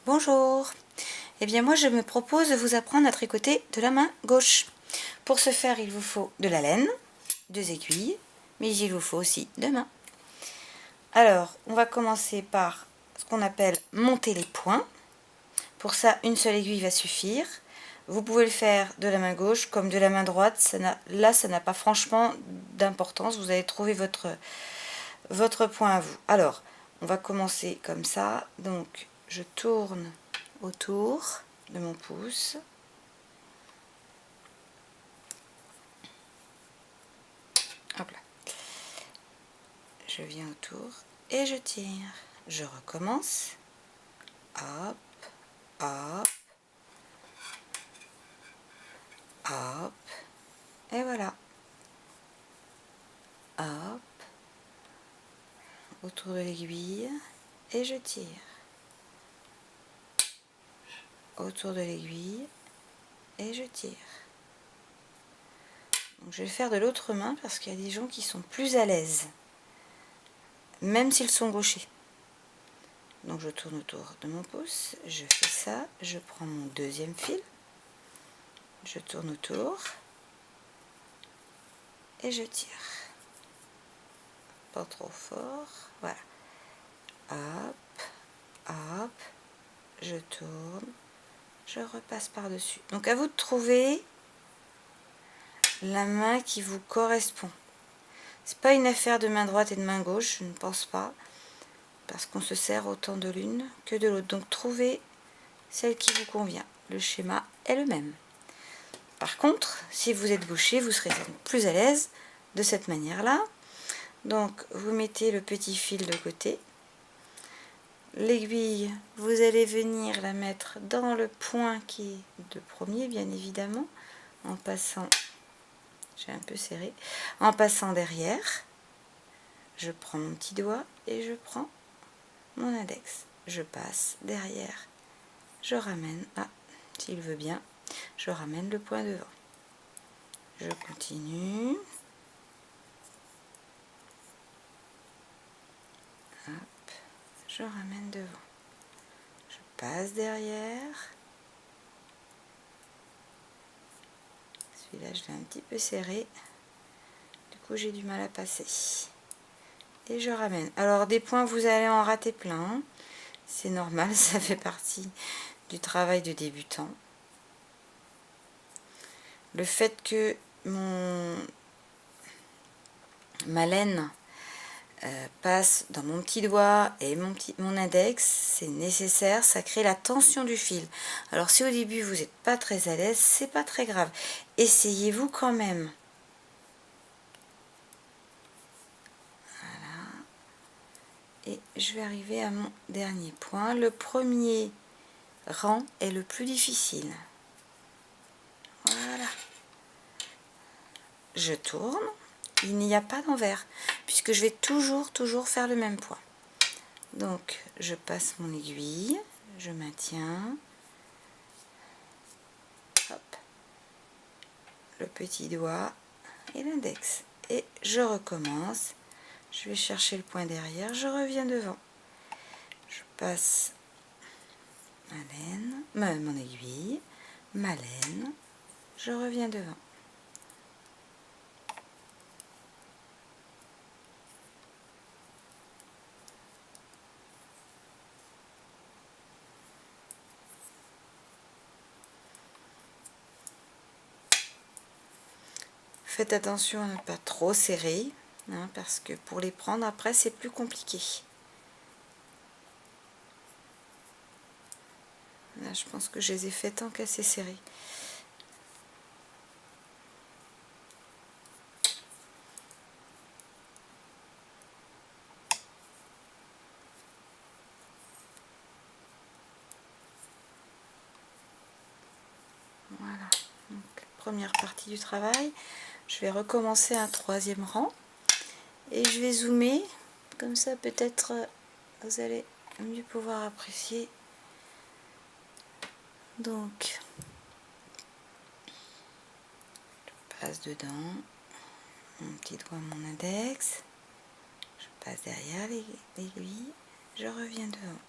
Bonjour. Eh bien moi je me propose de vous apprendre à tricoter de la main gauche. Pour ce faire il vous faut de la laine, 2 aiguilles, mais il vous faut aussi 2 mains. Alors on va commencer par ce qu'on appelle monter les points. Pour ça une seule aiguille va suffire. Vous pouvez le faire de la main gauche comme de la main droite, ça n'a pas franchement d'importance, vous allez trouver votre point à vous. Alors on va commencer comme ça, donc je tourne autour de mon pouce. Hop là. Je viens autour et je tire. Je recommence. Hop, hop, hop. Et voilà. Hop. Autour de l'aiguille. Et je tire. Autour de l'aiguille. Et je tire. Donc, je vais le faire de l'autre main parce qu'il y a des gens qui sont plus à l'aise. Même s'ils sont gauchers. Donc je tourne autour de mon pouce. Je fais ça. Je prends mon deuxième fil. Je tourne autour. Et je tire. Pas trop fort. Voilà. Hop, hop. Je tourne. Je repasse par-dessus. Donc à vous de trouver la main qui vous correspond. C'est pas une affaire de main droite et de main gauche, je ne pense pas. Parce qu'on se sert autant de l'une que de l'autre. Donc trouvez celle qui vous convient. Le schéma est le même. Par contre, si vous êtes gaucher, vous serez plus à l'aise de cette manière-là. Donc, vous mettez le petit fil de côté. L'aiguille, vous allez venir la mettre dans le point qui est de premier, bien évidemment, en passant, j'ai un peu serré, en passant derrière. Je prends mon petit doigt et je prends mon index. Je passe derrière. Je ramène, s'il veut bien, je ramène le point devant. Je continue. Hop, je ramène devant. Je passe derrière. Celui-là, je l'ai un petit peu serré. Du coup, j'ai du mal à passer. Et je ramène. Alors, des points, vous allez en rater plein. C'est normal, ça fait partie du travail de débutant. Le fait que ma laine passe dans mon petit doigt et mon index, c'est nécessaire, ça crée la tension du fil. Alors si au début vous n'êtes pas très à l'aise, c'est pas très grave. Essayez-vous quand même. Voilà. Et je vais arriver à mon dernier point. Le premier rang est le plus difficile. Voilà. Je tourne. Il n'y a pas d'envers, puisque je vais toujours faire le même point. Donc, je passe mon aiguille, je maintiens, hop, le petit doigt et l'index. Et je recommence. Je vais chercher le point derrière, je reviens devant. Je passe ma laine, mon aiguille, ma laine, je reviens devant. Faites attention à ne pas trop serrer, parce que pour les prendre après c'est plus compliqué. Là je pense que je les ai fait tant qu'assez serrés. Voilà, donc première partie du travail. Je vais recommencer un troisième rang et je vais zoomer, comme ça peut-être vous allez mieux pouvoir apprécier. Donc, je passe dedans, mon petit doigt, mon index, je passe derrière l'aiguille, je reviens devant.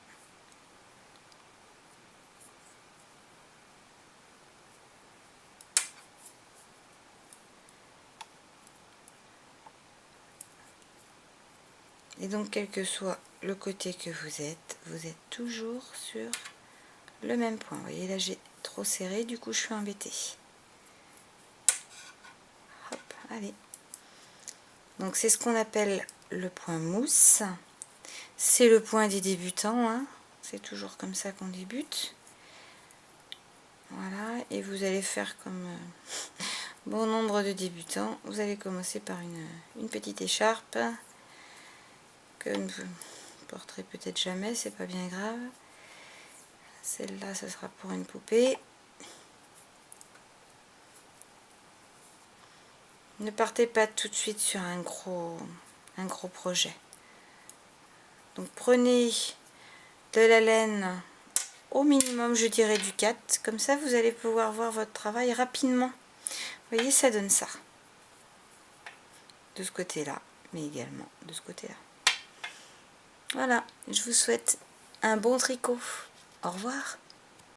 Et donc, quel que soit le côté que vous êtes toujours sur le même point. Vous voyez, là, j'ai trop serré, du coup, je suis embêtée. Hop, allez. Donc, c'est ce qu'on appelle le point mousse. C'est le point des débutants, hein. C'est toujours comme ça qu'on débute. Voilà, et vous allez faire comme bon nombre de débutants. Vous allez commencer par une petite écharpe que vous ne porterez peut-être jamais, c'est pas bien grave. Celle-là, ce sera pour une poupée. Ne partez pas tout de suite sur un gros projet. Donc prenez de la laine au minimum, je dirais du 4. Comme ça, vous allez pouvoir voir votre travail rapidement. Vous voyez, ça donne ça. De ce côté-là, mais également de ce côté-là. Voilà, je vous souhaite un bon tricot. Au revoir.